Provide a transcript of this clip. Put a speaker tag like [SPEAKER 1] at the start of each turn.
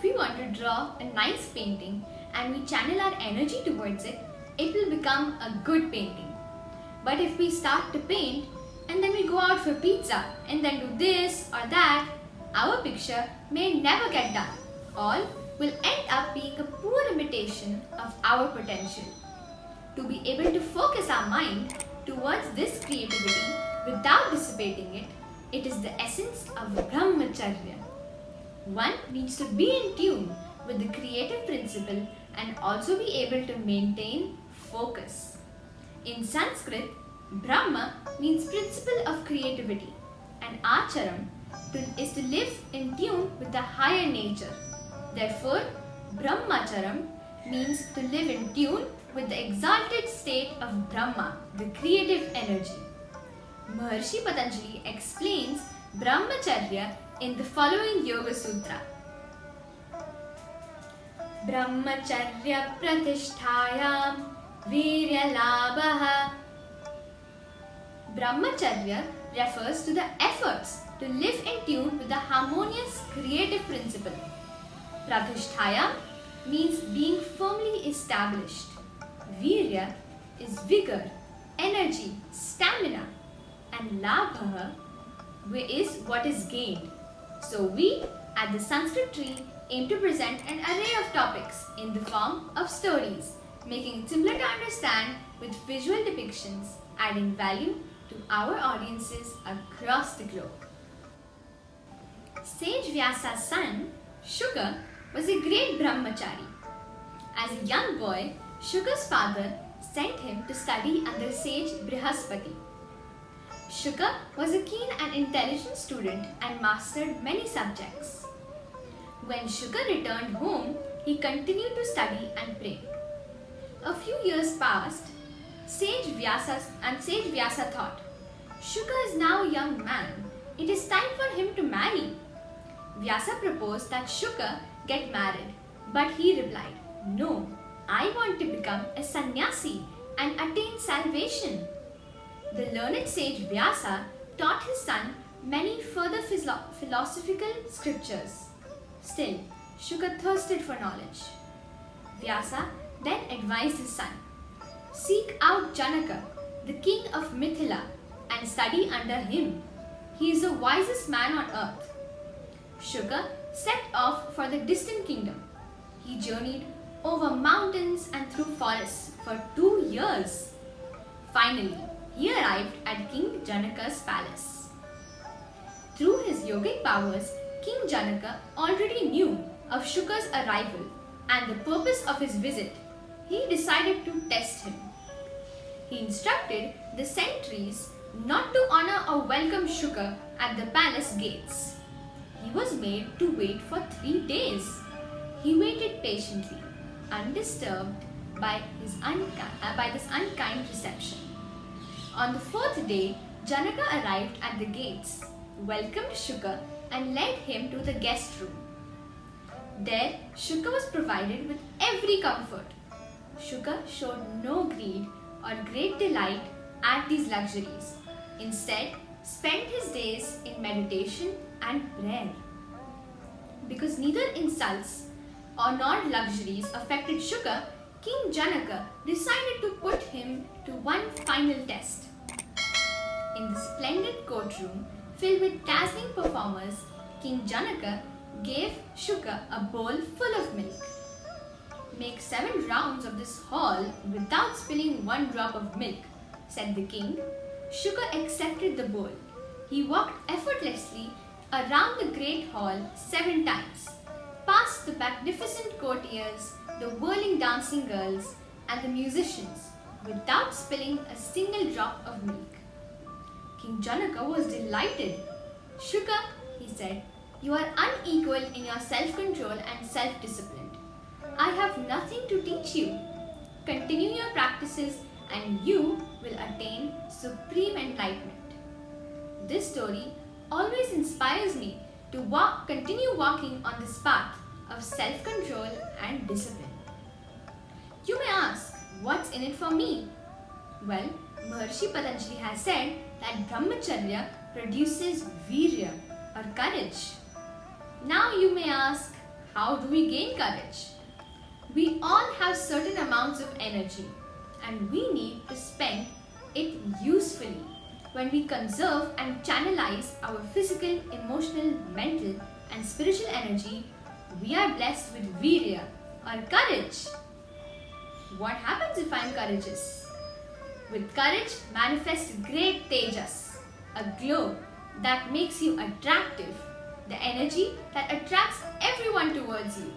[SPEAKER 1] if we want to draw a nice painting and we channel our energy towards it, it will become a good painting. But if we start to paint and then we go out for pizza and then do this or that, our picture may never get done. All will end up being a poor imitation of our potential. To be able to focus our mind towards this creativity without dissipating it, it is the essence of Brahmacharya. One needs to be in tune with the creative principle and also be able to maintain focus. In Sanskrit, Brahma means principle of creativity and Acharam is to live in tune with the higher nature. Therefore, Brahmacharam means to live in tune with the exalted state of Brahma, the creative energy. Maharishi Patanjali explains Brahmacharya in the following Yoga Sutra. Brahmacharya pratisthayam virya labhaha. Brahmacharya refers to the efforts to live in tune with the harmonious creative principle. Pratisthayam means being firmly established. Virya is vigor, energy, stamina, and labha is what is gained. So we at the Sanskrit Tree aim to present an array of topics in the form of stories, making it simpler to understand with visual depictions, adding value to our audiences across the globe. Sage Vyasa's son, Shuka, was a great brahmachari. As a young boy, Shuka's father sent him to study under sage Brihaspati. Shuka was a keen and intelligent student and mastered many subjects. When Shuka returned home, he continued to study and pray. A few years passed. Sage Vyasa thought, Shuka is now a young man. It is time for him to marry. Vyasa proposed that Shuka get married, but he replied, No, I want to become a sannyasi and attain salvation. The learned sage Vyasa taught his son many further philosophical scriptures. Still, Shuka thirsted for knowledge. Vyasa then advised his son, Seek out Janaka, the king of Mithila, and study under him. He is the wisest man on earth. Shuka set off for the distant kingdom. He journeyed over mountains and through forests for 2 years. Finally, he arrived at King Janaka's palace. Through his yogic powers, King Janaka already knew of Shuka's arrival and the purpose of his visit. He decided to test him. He instructed the sentries not to honor or welcome Shuka at the palace gates. He was made to wait for 3 days. He waited patiently, undisturbed by this unkind reception. On the 4th day, Janaka arrived at the gates, welcomed Shuka and led him to the guest room. There, Shuka was provided with every comfort. Shuka showed no greed or great delight at these luxuries. Instead, spent his days in meditation and prayer. Because neither insults nor luxuries affected Shuka, King Janaka decided to put him to one final test. In the splendid courtroom filled with dazzling performers, King Janaka gave Shuka a bowl full of milk. Make 7 rounds of this hall without spilling 1 drop of milk, said the king. Shuka accepted the bowl. He walked effortlessly around the great hall 7 times, past the magnificent courtiers, the whirling dancing girls, and the musicians, without spilling a single drop of milk. King Janaka was delighted. Shuka, he said, you are unequal in your self-control and self-discipline. I have nothing to teach you. Continue your practices and you will attain supreme enlightenment. This story always inspires me to continue walking on this path of self-control and discipline. You may ask, what's in it for me? Well, Maharishi Patanjali has said that Brahmacharya produces virya or courage. Now you may ask, how do we gain courage? We all have certain amounts of energy and we need to spend it usefully. When we conserve and channelize our physical, emotional, mental and spiritual energy, we are blessed with virya or courage. What happens if I am courageous? With courage manifests great tejas, a glow that makes you attractive, the energy that attracts everyone towards you.